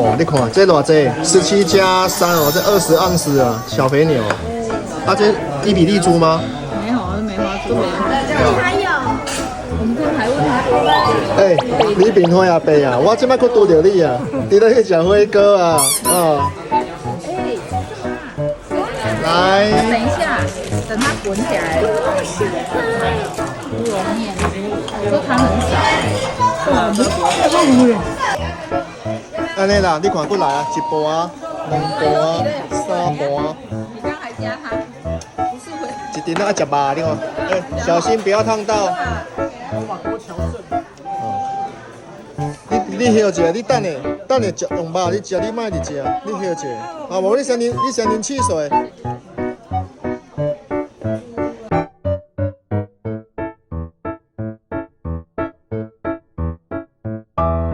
哇，你看这多少？17加3哦，这20盎司啊，小肥牛。啊，这伊比利猪吗？没有，是梅花猪。还有，我们刚才问他。哎，你平花也白啊，我即摆佫拄着你啊，伫咧去食火锅啊，哦。来。等一下，等它滚起来。猪肉面，这汤很少。安尼啦，你看过来啊，1盘啊，2盘啊，3盘啊。你刚还加汤，不是会？一定要吃肉，你看，哎，小心不要烫到。你休一下，你等下用肉你吃，你莫直食，你休一下。啊，无你先啉汽水。